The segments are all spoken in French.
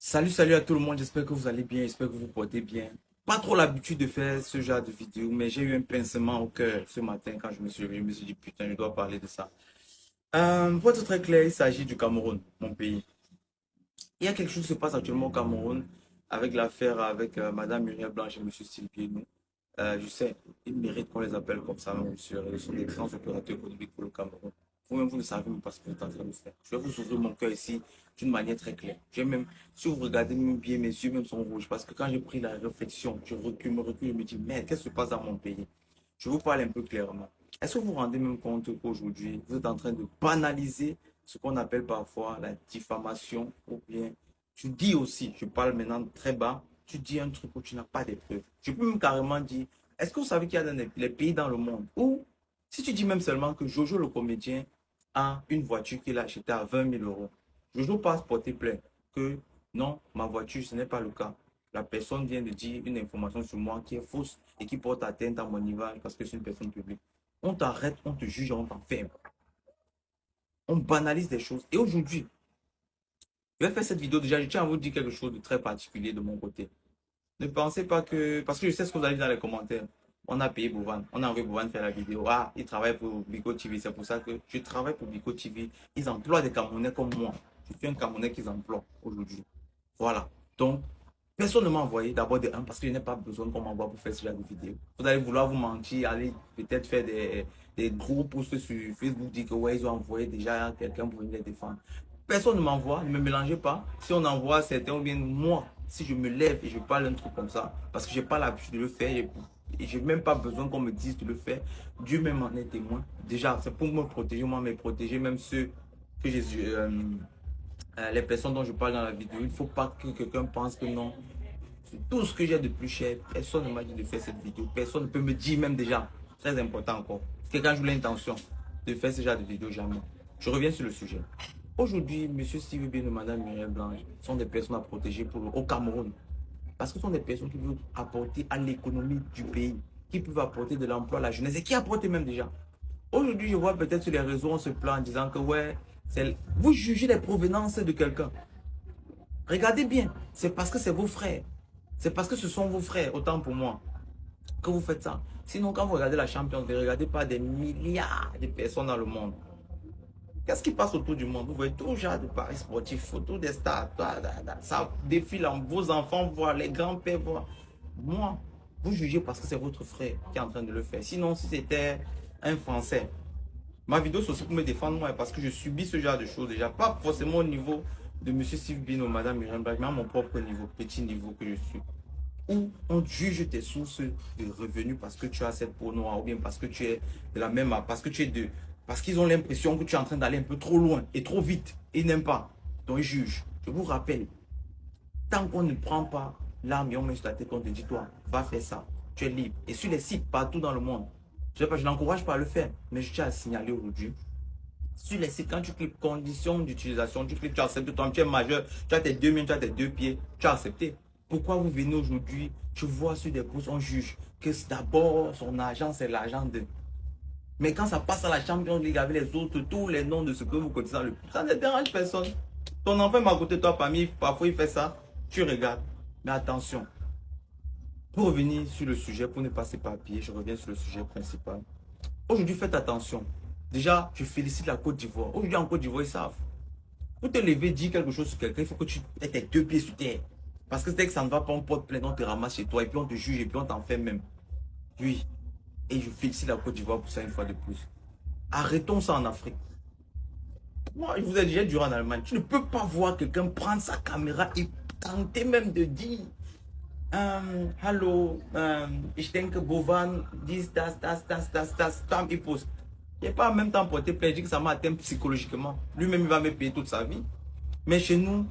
Salut à tout le monde, j'espère que vous allez bien, j'espère que vous vous portez bien. Pas trop l'habitude de faire ce genre de vidéo, mais j'ai eu un pincement au cœur ce matin quand je me suis réveillé, je me suis dit putain, je dois parler de ça. Pour être très clair, il s'agit du Cameroun, mon pays. Il y a quelque chose qui se passe actuellement au Cameroun avec l'affaire avec Madame Muriel Blanche et Monsieur Sylvie. Je sais, ils méritent qu'on les appelle comme ça, même sur ils sont des grands opérateurs économiques pour le Cameroun. Vous-même, vous ne savez même pas ce que vous êtes en train de faire. Je vais vous ouvrir mon cœur ici d'une manière très claire. Même, si vous regardez même bien, mes yeux même sont rouges. Parce que quand j'ai pris la réflexion, je recule, je me dis, merde, qu'est-ce qui se passe dans mon pays? Je vous parle un peu clairement. Est-ce que vous vous rendez même compte qu'aujourd'hui, vous êtes en train de banaliser ce qu'on appelle parfois la diffamation ou bien, tu dis aussi, je parle maintenant très bas, tu dis un truc où tu n'as pas de preuves. Je peux même carrément dire, est-ce que vous savez qu'il y a dans les pays dans le monde où, si tu dis même seulement que Jojo le comédien a une voiture qu'il a achetée à 20 000 euros, Jojo passe porter plainte que non, ma voiture, ce n'est pas le cas. La personne vient de dire une information sur moi qui est fausse et qui porte atteinte à mon image parce que c'est une personne publique. On t'arrête, on te juge, on t'enferme. On banalise des choses. Et aujourd'hui, je vais faire cette vidéo déjà. Je tiens à vous dire quelque chose de très particulier de mon côté. Ne pensez pas que... Parce que je sais ce que vous allez dire dans les commentaires. On a payé Bouvan. On a envoyé Bouvan faire la vidéo. Ah, il travaille pour Bico TV. C'est pour ça que je travaille pour Bico TV. Ils emploient des Camerounais comme moi. Je suis un Camerounais qu'ils emploient aujourd'hui. Voilà. Donc, personne ne m'a envoyé d'abord de un parce que je n'ai pas besoin qu'on m'envoie pour faire ce genre de vidéo. Vous allez vouloir vous mentir, aller peut-être faire des gros posts sur Facebook, dire que ouais, ils ont envoyé déjà quelqu'un pour venir les défendre. Personne ne m'envoie, ne me mélangez pas. Si on envoie certains ou bien moi, si je me lève et je parle un truc comme ça, parce que je n'ai pas l'habitude de le faire et je n'ai même pas besoin qu'on me dise de le faire, Dieu même en est témoin. Déjà, c'est pour me protéger, moi, mais protéger même ceux que les personnes dont je parle dans la vidéo. Il ne faut pas que quelqu'un pense que non. C'est tout ce que j'ai de plus cher. Personne ne m'a dit de faire cette vidéo. Personne ne peut me dire même déjà. Très important encore. Quelqu'un joue l'intention de faire ce genre de vidéo, jamais. Je reviens sur le sujet. Aujourd'hui, M. Steve Bien et Mme Muriel Blanche sont des personnes à protéger au Cameroun. Parce que ce sont des personnes qui peuvent apporter à l'économie du pays, qui peuvent apporter de l'emploi à la jeunesse et qui apportent même déjà. Aujourd'hui, je vois peut-être sur les réseaux, on se plaint en disant que ouais, vous jugez les provenances de quelqu'un. Regardez bien, c'est parce que c'est vos frères. C'est parce que ce sont vos frères, autant pour moi, que vous faites ça. Sinon, quand vous regardez la Champions, ne regardez pas des milliards de personnes dans le monde. Qu'est-ce qui passe autour du monde? Vous voyez tout genre de paris sportifs, autour des stars. Ça défile, vos enfants voient, les grands-pères voient. Moi, vous jugez parce que c'est votre frère qui est en train de le faire. Sinon, si c'était un Français, ma vidéo c'est aussi pour me défendre moi parce que je subis ce genre de choses déjà. Pas forcément au niveau de M. Steve Bino, Mme Miriam Black, mais à mon propre niveau, petit niveau que je suis. Où on juge tes sources de revenus parce que tu as cette peau noire ou bien parce que tu es de la même, parce que tu es de, parce qu'ils ont l'impression que tu es en train d'aller un peu trop loin et trop vite. Ils n'aiment pas. Donc ils jugent. Je vous rappelle, tant qu'on ne prend pas l'arme et on met sur la tête, on te dit toi, va faire ça. Tu es libre. Et sur les sites partout dans le monde, je n'encourage pas à le faire, mais je tiens à signaler aujourd'hui. Sur les sites, quand tu cliques conditions d'utilisation, tu cliques, tu acceptes, toi, tu es majeur, tu as tes 2 mains, tu as tes 2 pieds, tu as accepté. Pourquoi vous venez aujourd'hui, tu vois sur des posts, on juge que d'abord son argent, c'est l'argent de. Mais quand ça passe à la Champions League avec les autres, tous les noms de ce que vous connaissez dans le plus, ça ne dérange personne. Ton enfant m'a côté toi, parfois il fait ça, tu regardes. Mais attention, pour revenir sur le sujet, pour ne pas s'éparpiller, je reviens sur le sujet principal. Aujourd'hui, faites attention. Déjà, je félicite la Côte d'Ivoire. Aujourd'hui, en Côte d'Ivoire, ils savent. Pour te lever, dire quelque chose sur quelqu'un, il faut que tu aies tes 2 pieds sur terre. Parce que dès que ça ne va pas, on porte plainte, on te ramasse chez toi, et puis on te juge, et puis on t'en fait même. Oui. Et je félicite la Côte d'Ivoire pour ça une fois de plus. Arrêtons ça en Afrique. Moi, je vous ai déjà dit en Allemagne, tu ne peux pas voir quelqu'un prendre sa caméra et tenter même de dire hallo, ich denke, Bovan, dies, das, tam, il pose. Il n'est pas en même temps porté plainte, que ça m'a atteint psychologiquement. Lui-même, il va me payer toute sa vie. Mais chez nous,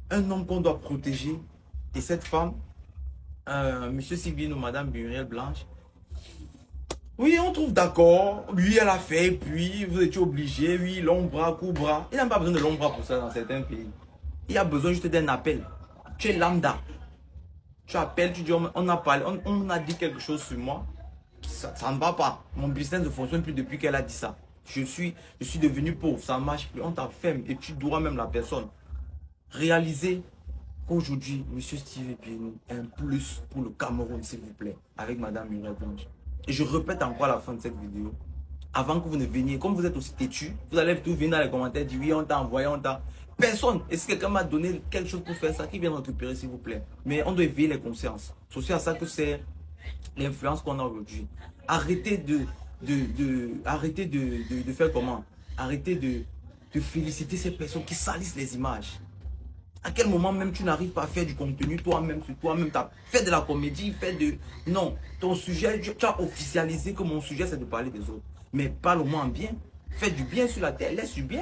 un homme qu'on doit protéger, et cette femme, Monsieur Sylvine ou Madame Muriel Blanche, oui, on trouve d'accord. Oui, elle a fait, puis vous étiez obligé. Oui, long bras, court bras. Il n'a pas besoin de long bras pour ça dans certains pays. Il a besoin juste d'un appel. Tu es lambda. Tu appelles, tu dis, on a parlé, on a dit quelque chose sur moi. Ça ne va pas. Mon business ne fonctionne plus depuis qu'elle a dit ça. Je suis devenu pauvre, ça ne marche plus. On t'enferme et tu dois même la personne réaliser Aujourd'hui, Monsieur Steve Bienou, un plus pour le Cameroun, s'il vous plaît, avec Madame Muriel Blanche. Et je répète encore à la fin de cette vidéo, avant que vous ne veniez, comme vous êtes aussi têtu, vous allez tout venir dans les commentaires, dire oui, on t'a envoyé, on t'a... Personne. Et si quelqu'un m'a donné quelque chose pour faire ça, qui vient récupérer, s'il vous plaît. Mais on doit éveiller les consciences. C'est aussi à ça que c'est l'influence qu'on a aujourd'hui. Arrêtez arrêtez de faire comment? Arrêtez de féliciter ces personnes qui salissent les images. À quel moment même tu n'arrives pas à faire du contenu toi-même sur toi-même, tu as fait de la comédie, fait de... Non, ton sujet, tu as officialisé que mon sujet c'est de parler des autres. Mais parle au moins en bien. Fais du bien sur la terre, laisse du bien.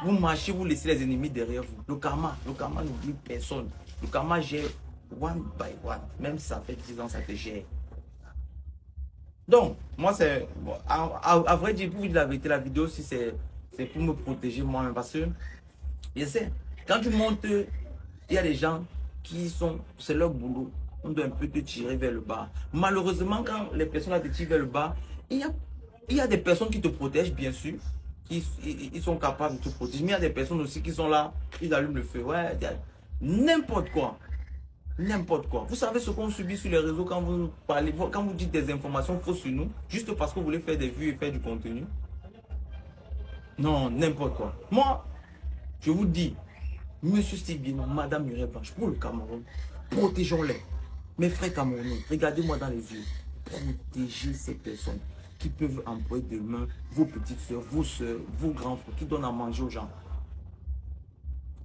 Vous marchez, vous laissez les ennemis derrière vous. Le karma n'oublie personne. Le karma gère one by one. Même si ça fait 10 ans, ça te gère. Donc, moi, c'est... Bon, à vrai dire, pour vous dire la vérité, la vidéo, si c'est pour me protéger moi-même. Parce que, je sais, quand tu montes, il y a des gens qui sont... C'est leur boulot. On doit un peu te tirer vers le bas. Malheureusement, quand les personnes te tirent vers le bas, il y a des personnes qui te protègent, bien sûr. Ils sont capables de te protéger. Mais il y a des personnes aussi qui sont là, ils allument le feu. Ouais, n'importe quoi. N'importe quoi. Vous savez ce qu'on subit sur les réseaux quand vous parlez, quand vous dites des informations fausses sur nous, juste parce que vous voulez faire des vues et faire du contenu. Non, n'importe quoi. Moi, je vous dis, Monsieur Steve Bienou, Madame Muriel Blanche, pour le Cameroun, protégeons-les. Mes frères camerounais, regardez-moi dans les yeux. Protégez ces personnes qui peuvent employer demain vos petites soeurs, vos grands frères, qui donnent à manger aux gens.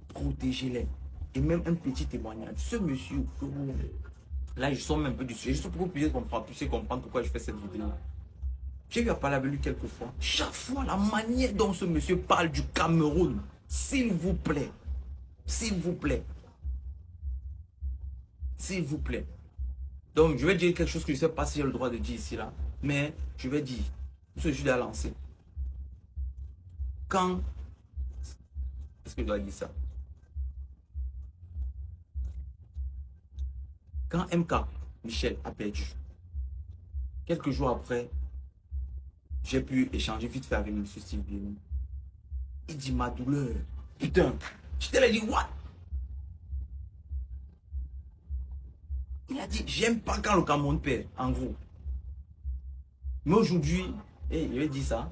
Protégez-les. Et même un petit témoignage. Ce monsieur, là, je sors un peu du sujet, juste pour que vous puissiez comprendre pourquoi je fais cette vidéo. J'ai eu à parler avec lui quelques fois. Chaque fois, la manière dont ce monsieur parle du Cameroun, s'il vous plaît, s'il vous plaît, s'il vous plaît. Donc, je vais dire quelque chose que je ne sais pas si j'ai le droit de dire ici, là. Mais je vais dire, ce que je dois lancer. Quand, est-ce que je dois dire ça? Quand MK, Michel, a perdu, quelques jours après, j'ai pu échanger vite fait avec M. Steve Bienou. Il dit ma douleur. Putain, je te l'ai dit, what? Il a dit, j'aime pas quand le Cameroun perd, en gros. Mais aujourd'hui, il lui a dit ça.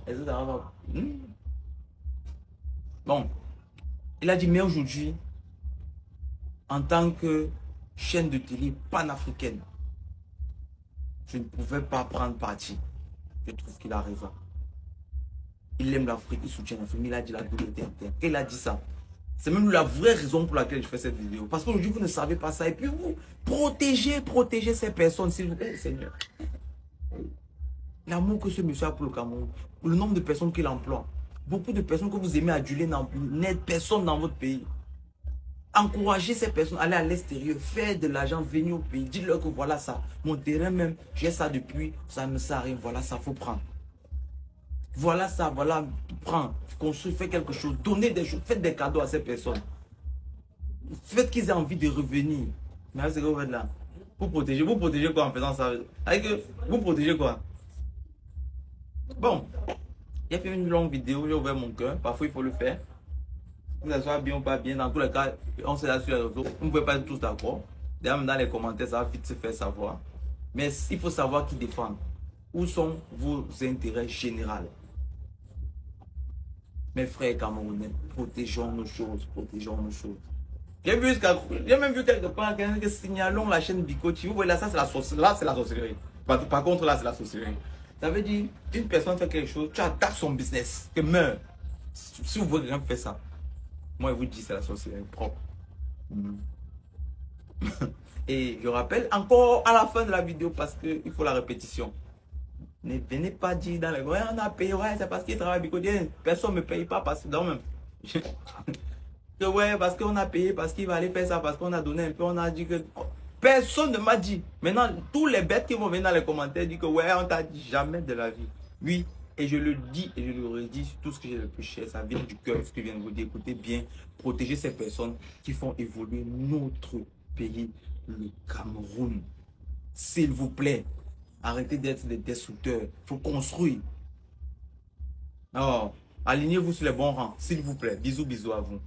Bon, il a dit, mais aujourd'hui, en tant que chaîne de télé panafricaine, je ne pouvais pas prendre parti. Je trouve qu'il a raison. Il aime l'Afrique, il soutient l'Afrique, mais il a dit la vérité interne. Il a dit ça. C'est même la vraie raison pour laquelle je fais cette vidéo. Parce qu'aujourd'hui, vous ne savez pas ça. Et puis vous, protégez ces personnes, s'il vous plaît, Seigneur. L'amour que ce monsieur a pour le Cameroun, le nombre de personnes qu'il emploie, beaucoup de personnes que vous aimez aduler, n'aident personne dans votre pays. Encouragez ces personnes à aller à l'extérieur, faire de l'argent, venir au pays. Dites-leur que voilà ça. Mon terrain même, j'ai ça depuis, ça ne sert à rien. Voilà ça, il faut prendre. Voilà ça, voilà, prends, construis, fais quelque chose, donnez des choses, faites des cadeaux à ces personnes. Faites qu'ils aient envie de revenir. Mais c'est ce que vous faites là. Vous protégez quoi en faisant ça? Vous protégez quoi? Bon, j'ai fait une longue vidéo, j'ai ouvert mon cœur, parfois il faut le faire. Que ça soit bien ou pas bien, dans tous les cas, on sait là sur les réseaux, on ne pouvez pas être tous d'accord. D'ailleurs, même dans les commentaires, ça va vite se faire savoir. Mais il faut savoir qui défend. Où sont vos intérêts généraux? Mes frères camerounais, protégeons nos choses, protégeons nos choses. J'ai même vu quelque part que signalons la chaîne Bikoti. Vous voyez là, ça c'est la sorcellerie. Là, c'est la sorcellerie. Par contre, là, c'est la sorcellerie. Ça veut dire, une personne fait quelque chose, tu attaques son business, que meurt. Si vous voyez quelqu'un faire ça, moi, je vous dis, c'est la sorcellerie propre. Et je rappelle encore à la fin de la vidéo, parce qu'il faut la répétition. Ne venez pas dire dans les... Ouais, on a payé, ouais, c'est parce qu'il travaille Bikoti. Personne ne me paye pas parce que... Non, même. Que ouais, parce qu'on a payé, parce qu'il va aller faire ça, parce qu'on a donné un peu, on a dit que... Personne ne m'a dit. Maintenant, tous les bêtes qui vont venir dans les commentaires disent que ouais, on t'a dit jamais de la vie. Oui, et je le dis et je le redis, tout ce que j'ai le plus cher, ça vient du cœur, ce que je viens de vous dire. Écoutez bien, protéger ces personnes qui font évoluer notre pays, le Cameroun. S'il vous plaît, arrêtez d'être des destructeurs. Il faut construire. Alors, alignez-vous sur les bons rangs, s'il vous plaît. Bisous, bisous à vous.